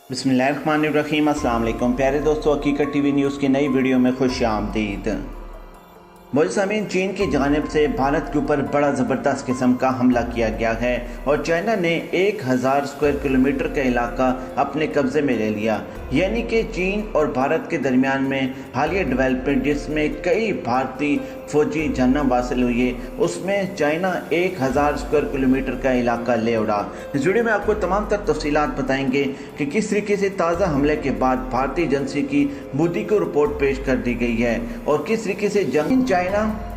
बिस्मिल्लाहिर्रहमानिर्रहीम। अस्सलाम वालेकुम प्यारे दोस्तों, हकीकत टीवी न्यूज़ की नई वीडियो में खुश आमदीद। मोहतरमीन, चीन की जानिब से भारत के ऊपर बड़ा ज़बरदस्त किस्म का हमला किया गया है और चाइना ने 1000 स्क्वायर किलोमीटर का इलाका अपने कब्ज़े में ले लिया। यानी कि चीन और भारत के दरमियान में हालिया डेवलपमेंट जिसमें कई भारतीय फौजी जन्म हासिल हुई है, उसमें चाइना 1000 स्क्वायर किलोमीटर का इलाका ले उड़ा। इस वीडियो में आपको तमाम तर तफसीलात बताएंगे कि किस तरीके से ताज़ा हमले के बाद भारतीय एजेंसी की मोदी को रिपोर्ट पेश कर दी गई है और किस तरीके से जंग चाइना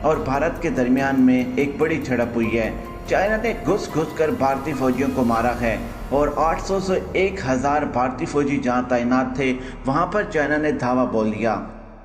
और भारत के दरमियान में एक बड़ी झड़प हुई है। चाइना ने घुस कर भारतीय फौजियों को मारा है और 800 से 1000 भारतीय फौजी जहां तैनात थे वहां पर चाइना ने धावा बोल दिया।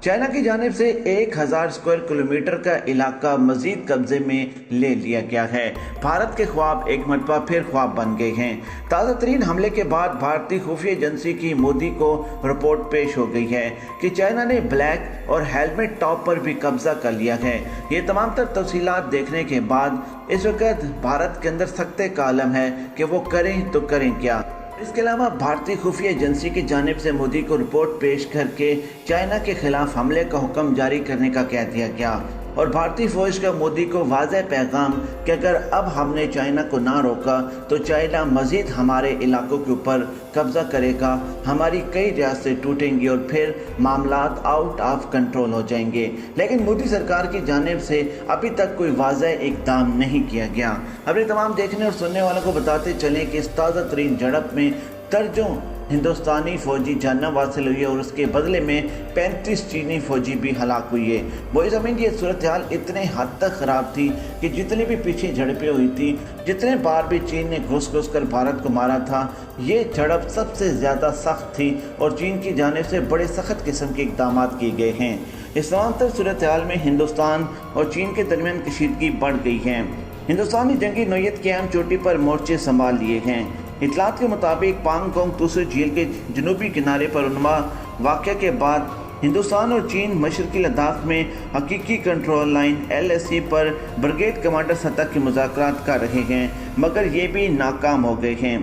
चाइना की जानिब से 1000 स्क्वायर किलोमीटर का इलाका मजीद कब्जे में ले लिया गया है। भारत के ख्वाब एक मरतबा फिर ख्वाब बन गए हैं। ताज़ा तरीन हमले के बाद भारतीय खुफिया एजेंसी की मोदी को रिपोर्ट पेश हो गई है कि चाइना ने ब्लैक और हेलमेट टॉप पर भी कब्जा कर लिया है। ये तमाम तर तफसीलात देखने के बाद इस वक्त भारत के अंदर सख्ते का आलम है कि वो करें तो करें क्या। इसके अलावा भारतीय खुफिया एजेंसी की जानिब से मोदी को रिपोर्ट पेश करके चाइना के खिलाफ हमले का हुक्म जारी करने का कह दिया गया और भारतीय फौज का मोदी को वाज़ेह पैगाम कि अगर अब हमने चाइना को ना रोका तो चाइना मजीद हमारे इलाकों के ऊपर कब्जा करेगा, हमारी कई रियासतें टूटेंगी और फिर मामलात आउट ऑफ कंट्रोल हो जाएंगे। लेकिन मोदी सरकार की जानिब से अभी तक कोई वाज़ेह इक़दाम नहीं किया गया। अपने तमाम देखने और सुनने वालों को बताते चलें कि इस ताज़ा तरीन झड़प में दर्जों हिंदुस्तानी फौजी जन्म हासिल हुई है और उसके बदले में 35 चीनी फौजी भी हलाक हुई है। वही ज़मीन की सूरत हाल इतने हद तक ख़राब थी कि जितनी भी पीछे झड़पें हुई थी, जितने बार भी चीन ने घुस कर भारत को मारा था, ये झड़प सबसे ज़्यादा सख्त थी और चीन की जानिब से बड़े सख्त किस्म के इक़दाम किए गए हैं। इस तमाम सूरत हाल में हिंदुस्तान और चीन के दरमियान कशीदगी बढ़ गई है। हिंदुस्तानी जंगी नौयत की अहम चोटी पर मोर्चे संभाल लिए हैं। इतलात के मुताबिक पांगोंग तुसु झील के जनूबी किनारे पर उन्मा वाक़या के बाद हिंदुस्तान और चीन मशरकी लद्दाख में हकीकी कंट्रोल लाइन LAC पर ब्रिगेड कमांडर सतह के मुज़ाकरात कर रहे हैं, मगर ये भी नाकाम हो गए हैं।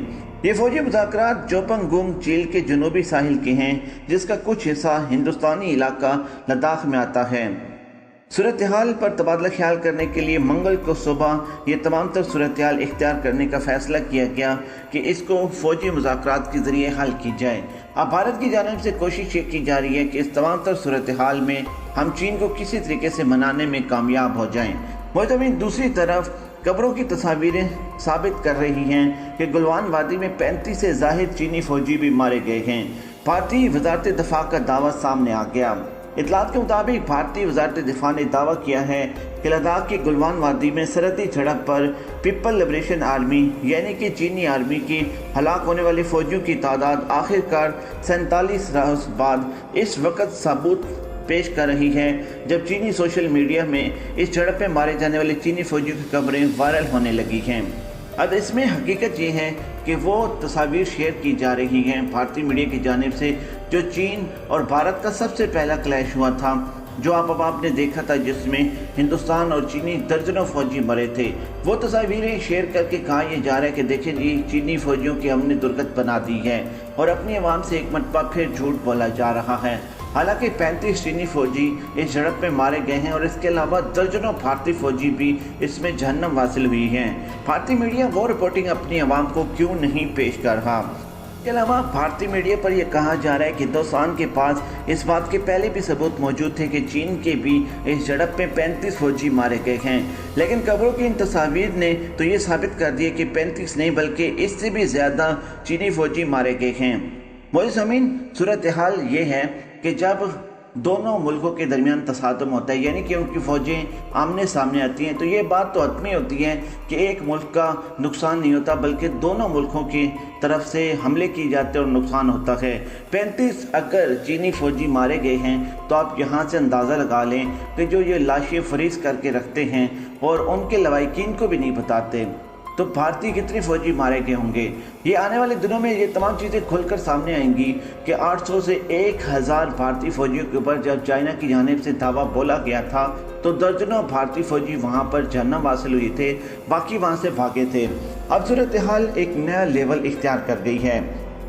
ये फौजी मुज़ाकरात जोपंगुंग झील के जनूबी साहिल के हैं, जिसका कुछ हिस्सा हिंदुस्तानी इलाका लद्दाख में आता है। सूरत हाल पर तबादला ख्याल करने के लिए मंगल को सुबह ये तमाम तर सूरत हाल इख्तियार करने का फैसला किया गया कि इसको फौजी मुज़ाकरात के ज़रिए हल की जाए। अब भारत की जानिब से कोशिश ये की जा रही है कि इस तमाम तर सूरत हाल में हम चीन को किसी तरीके से मनाने में कामयाब हो जाएं। मोहतरमीन, दूसरी तरफ कब्रों की तस्वीरें साबित कर रही हैं कि गलवान वादी में 35 से ज़ाहिद चीनी फौजी भी मारे गए हैं। भारतीय वज़ारत दिफा का दावा सामने आ गया। इतलात के मुताबिक भारतीय वज़ारत दिफा ने दावा किया है कि लद्दाख के गलवान वादी में सरहदी झड़प पर पीपल लिबरेशन आर्मी यानी कि चीनी आर्मी की हलाक होने वाले फौजियों की तादाद आखिरकार 47 रोज़ बाद इस वक्त सबूत पेश कर रही है, जब चीनी सोशल मीडिया में इस झड़प में मारे जाने वाले चीनी फौजियों की खबरें वायरल होने लगी हैं। अब इसमें हकीकत ये है कि वो तस्वीर शेयर की जा रही हैं भारतीय मीडिया की जानिब से जो चीन और भारत का सबसे पहला क्लैश हुआ था, जो आपने देखा था, जिसमें हिंदुस्तान और चीनी दर्जनों फौजी मरे थे। वो तस्वीरें शेयर करके कहा यह जा रहा है कि देखिए जी, चीनी फौजियों की हमने दुर्गत बना दी है और अपनी आवाम से एक मरतबा फिर झूठ बोला जा रहा है। हालांकि 35 चीनी फौजी इस झड़प में मारे गए हैं और इसके अलावा दर्जनों भारतीय फौजी भी इसमें जहन्नम हासिल हुई हैं। भारतीय मीडिया वो रिपोर्टिंग अपनी आवाम को क्यों नहीं पेश कर रहा। इसके अलावा भारतीय मीडिया पर यह कहा जा रहा है कि हिंदुस्तान के पास इस बात के पहले भी सबूत मौजूद थे कि चीन के भी इस झड़प में 35 फौजी मारे गए हैं, लेकिन खबरों की इन तस्वीर ने तो ये साबित कर दिया कि 35 नहीं बल्कि इससे भी ज़्यादा चीनी फौजी मारे गए हैं। मोहतरमीन, सूरत हाल ये है कि जब दोनों मुल्कों के दरमियान तसादम होता है, यानी कि उनकी फ़ौजें आमने सामने आती हैं, तो ये बात तो हतमी होती है कि एक मुल्क का नुकसान नहीं होता बल्कि दोनों मुल्कों की तरफ से हमले किए जाते हैं और नुकसान होता है। 35 अगर चीनी फ़ौजी मारे गए हैं तो आप यहाँ से अंदाज़ा लगा लें कि जो ये लाशें फरीज करके रखते हैं और उनके लवाकिन को भी नहीं बताते, तो भारतीय कितने फौजी मारे गए होंगे। ये आने वाले दिनों में ये तमाम चीज़ें खुलकर सामने आएंगी कि 800 से 1000 भारतीय फौजियों के ऊपर जब चाइना की जानिब से दावा बोला गया था तो दर्जनों भारतीय फौजी वहां पर जन्म हासिल हुए थे, बाकी वहां से भागे थे। अब सूरत हाल एक नया लेवल इख्तियार कर गई है।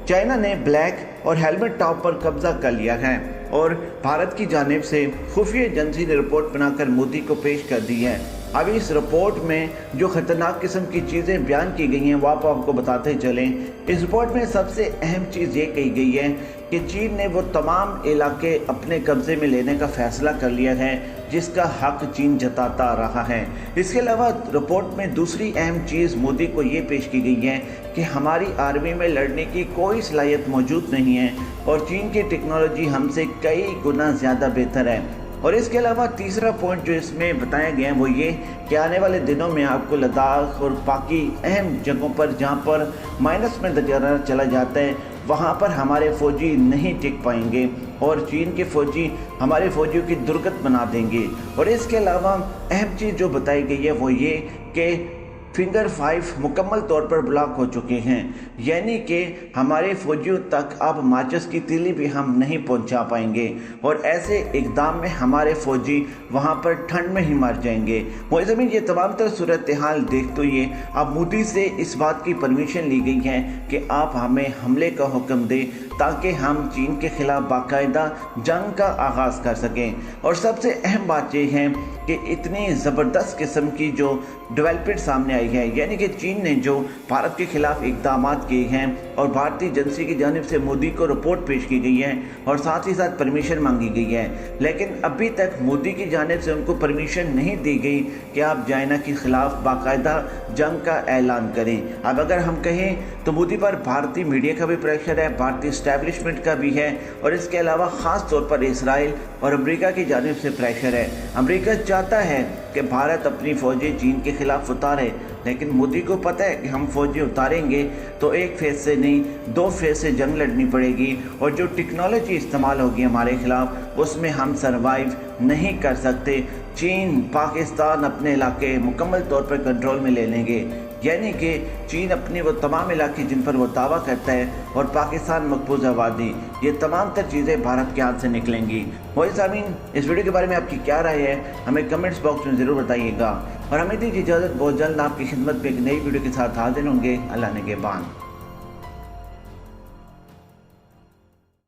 चाइना ने ब्लैक और हेलमेट टॉप पर कब्जा कर लिया है और भारत की जानिब से खुफिया एजेंसी ने रिपोर्ट बनाकर मोदी को पेश कर दी है। अब इस रिपोर्ट में जो खतरनाक किस्म की चीज़ें बयान की गई हैं वो आपको बताते चलें। इस रिपोर्ट में सबसे अहम चीज़ ये कही गई है कि चीन ने वो तमाम इलाके अपने कब्जे में लेने का फैसला कर लिया है जिसका हक चीन जताता रहा है। इसके अलावा रिपोर्ट में दूसरी अहम चीज़ मोदी को ये पेश की गई है कि हमारी आर्मी में लड़ने की कोई सलाहियत मौजूद नहीं है और चीन की टेक्नोलॉजी हमसे कई गुना ज़्यादा बेहतर है। और इसके अलावा तीसरा पॉइंट जो इसमें बताया गया है वो ये कि आने वाले दिनों में आपको लद्दाख और बाकी अहम जगहों पर जहां पर माइनस में दर्जा चला जाता है वहां पर हमारे फ़ौजी नहीं टिक पाएंगे और चीन के फ़ौजी हमारे फ़ौजियों की दुर्गत बना देंगे। और इसके अलावा अहम चीज़ जो बताई गई है वो ये कि फिंगर 5 मुकम्मल तौर पर ब्लॉक हो चुके हैं, यानी कि हमारे फौजियों तक अब माचिस की तीली भी हम नहीं पहुंचा पाएंगे और ऐसे इकदाम में हमारे फौजी वहां पर ठंड में ही मर जाएंगे। मुआज़मीन, ये तमाम तरह सूरत हाल देखते हुए अब मोदी से इस बात की परमिशन ली गई है कि आप हमें हमले का हुक्म दें ताकि हम चीन के खिलाफ बाकायदा जंग का आगाज़ कर सकें। और सबसे अहम बात यह है कि इतनी ज़बरदस्त किस्म की जो डेवलपमेंट सामने आई है, यानी कि चीन ने जो भारत के खिलाफ इक़दाम किए हैं और भारतीय एजेंसी की जानिब से मोदी को रिपोर्ट पेश की गई है और साथ ही साथ परमिशन मांगी गई है, लेकिन अभी तक मोदी की जानिब से उनको परमिशन नहीं दी गई कि आप चाइना के खिलाफ बाकायदा जंग का ऐलान करें। अब अगर हम कहें तो मोदी पर भारतीय मीडिया का भी प्रेशर है, भारतीय इस्टेब्लिशमेंट का भी है और इसके अलावा ख़ास तौर पर इसराइल और अमेरिका की जानिब से प्रेशर है। अमेरिका चाहता है कि भारत अपनी फ़ौजें चीन के खिलाफ उतारे, लेकिन मोदी को पता है कि हम फ़ौजें उतारेंगे तो एक फेज़ से नहीं 2 फेज़ से जंग लड़नी पड़ेगी और जो टेक्नोलॉजी इस्तेमाल होगी हमारे खिलाफ उसमें हम सरवाइव नहीं कर सकते। चीन पाकिस्तान अपने इलाके मुकम्मल तौर पर कंट्रोल में ले लेंगे, यानी कि चीन अपने वो तमाम इलाके जिन पर वो दावा करता है और पाकिस्तान मकबूज आबादी, ये तमाम तर चीज़ें भारत के हाथ से निकलेंगी। मुआज़मीन, इस वीडियो के बारे में आपकी क्या राय है हमें कमेंट्स बॉक्स में ज़रूर बताइएगा और हमें दीजिए इजाज़त, बहुत जल्द आपकी खिदमत में एक नई वीडियो के साथ हाजिर होंगे। अल्लाह ने के बान।